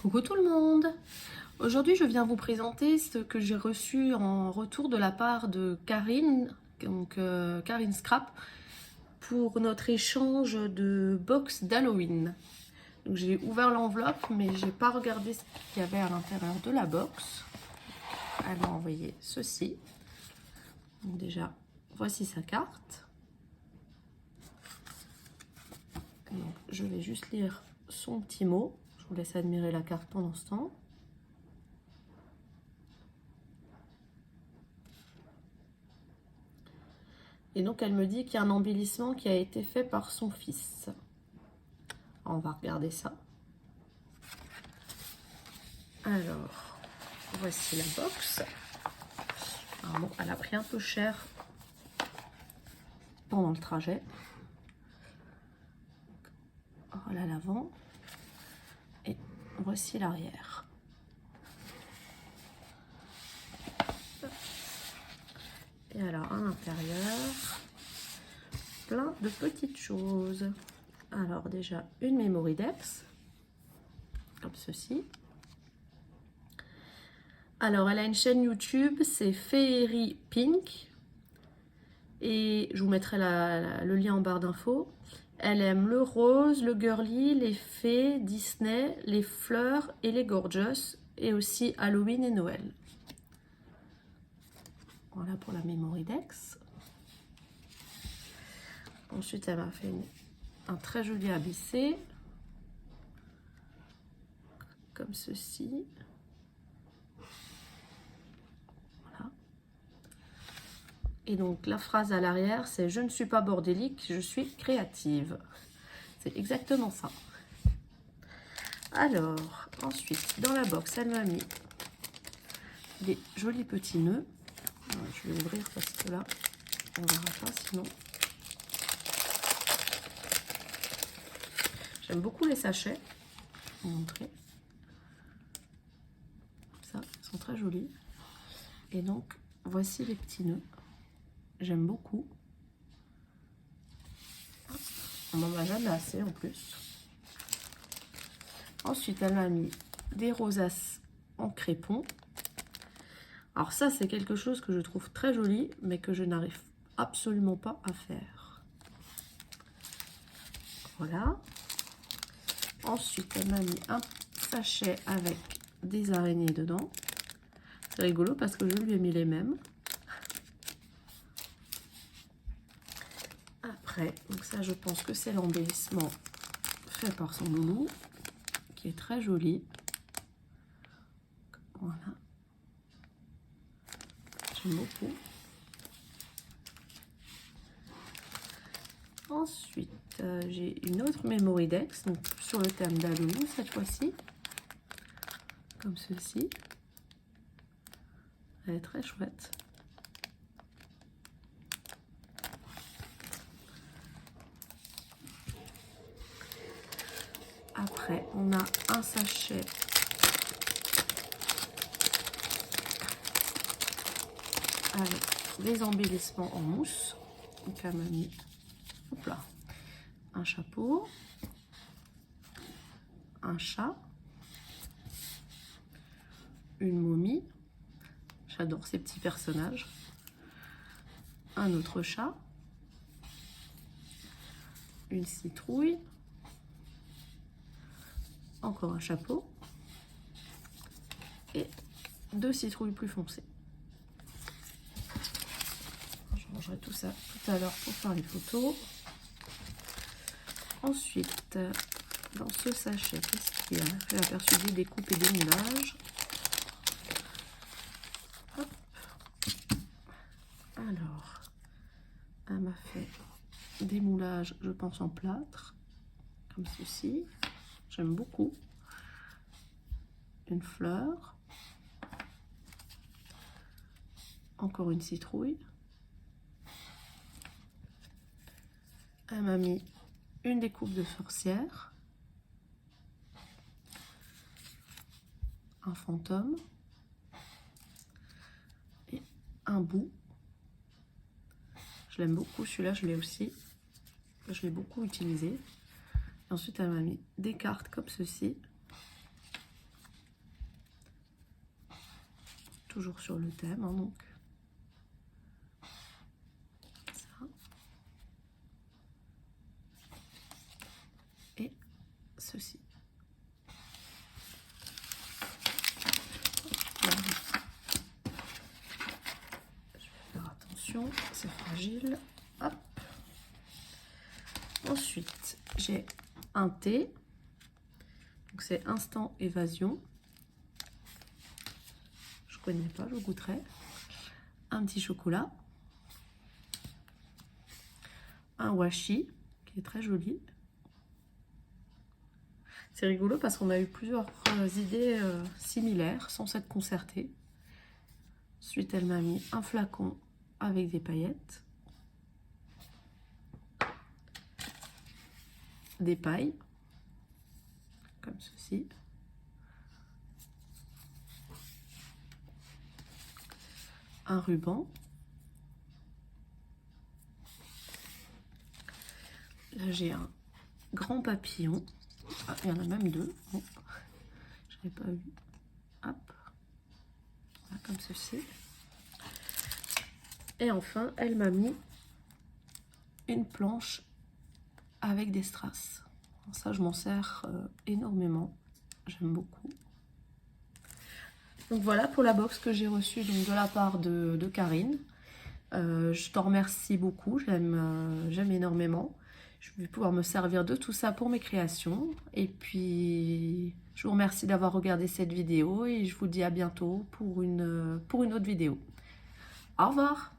Coucou tout le monde! Aujourd'hui, je viens vous présenter ce que j'ai reçu en retour de la part de Karine, donc Karine Scrap, pour notre échange de box d'Halloween. Donc j'ai ouvert l'enveloppe, mais j'ai pas regardé ce qu'il y avait à l'intérieur de la box. Elle m'a envoyé ceci. Donc déjà, voici sa carte. Donc, je vais juste lire son petit mot. Je vous laisse admirer la carte pendant ce temps. Et donc elle me dit qu'il y a un embellissement qui a été fait par son fils. On va regarder ça. Alors, voici la box. Alors bon, elle a pris un peu cher pendant le trajet. Voilà l'avant. Et voici l'arrière. Et alors à l'intérieur, plein de petites choses. Alors déjà une memory Dex, comme ceci. Alors elle a une chaîne YouTube, c'est Fairy Pink. Et je vous mettrai le lien en barre d'infos. Elle aime le rose, le girly, les fées, Disney, les fleurs et les gorgeous. Et aussi Halloween et Noël. Voilà pour la memory Dex. Ensuite, elle m'a fait un très joli ABC. Comme ceci. Voilà. Et donc, la phrase à l'arrière, c'est « Je ne suis pas bordélique, je suis créative ». C'est exactement ça. Alors, ensuite, dans la box, elle m'a mis des jolis petits nœuds. Je vais ouvrir parce que là, on ne verra pas sinon. J'aime beaucoup les sachets. Je vais vous montrer. Ça, ils sont très jolis. Et donc, voici les petits nœuds. J'aime beaucoup. On n'en a jamais assez en plus. Ensuite, elle m'a mis des rosaces en crépon. Alors ça, c'est quelque chose que je trouve très joli, mais que je n'arrive absolument pas à faire. Voilà. Ensuite, elle m'a mis un sachet avec des araignées dedans. C'est rigolo parce que je lui ai mis les mêmes. Après, donc ça, je pense que c'est l'embellissement fait par son loulou, qui est très joli. Voilà. J'aime beaucoup. Ensuite, j'ai une autre memory Dex, donc sur le thème d'Halloween cette fois-ci, comme ceci. Elle est très chouette. Après, on a un sachet avec des embellissements en mousse. Donc, elle m'a mis un chapeau, un chat, une momie. J'adore ces petits personnages. Un autre chat, une citrouille, encore un chapeau et deux citrouilles plus foncées. Je rangerai tout ça tout à l'heure pour faire les photos. Ensuite, dans ce sachet, qu'est-ce qu'il y a? J'ai aperçu des découpes et des moulages. Hop. Alors, elle m'a fait des moulages, je pense, en plâtre, comme ceci. J'aime beaucoup. Une fleur. Encore une citrouille. Elle m'a mis une découpe de sorcière. Un fantôme. Et un bout. Je l'aime beaucoup, celui-là je l'ai aussi. Je l'ai beaucoup utilisé. Et ensuite elle m'a mis des cartes comme ceci. toujours sur le thème, hein, donc ça. Et ceci. Je vais faire attention, c'est fragile. Hop. Ensuite, j'ai un thé. Donc c'est Instant Évasion. Je connais pas, je goûterai. Un petit chocolat. Un washi qui est très joli. C'est rigolo parce qu'on a eu plusieurs idées similaires sans s'être concertées. Ensuite, elle m'a mis un flacon avec des paillettes. Des pailles. Comme ceci. Un ruban. Là, j'ai un grand papillon. Ah, il y en a même deux. Bon, je n'avais pas vu. Hop. Voilà, comme ceci. Et enfin, elle m'a mis une planche avec des strass. Ça, je m'en sers énormément. J'aime beaucoup. Donc voilà pour la box que j'ai reçue donc, de la part de Karine. Je t'en remercie beaucoup. J'aime énormément. Je vais pouvoir me servir de tout ça pour mes créations. Et puis, je vous remercie d'avoir regardé cette vidéo et je vous dis à bientôt pour une autre vidéo. Au revoir!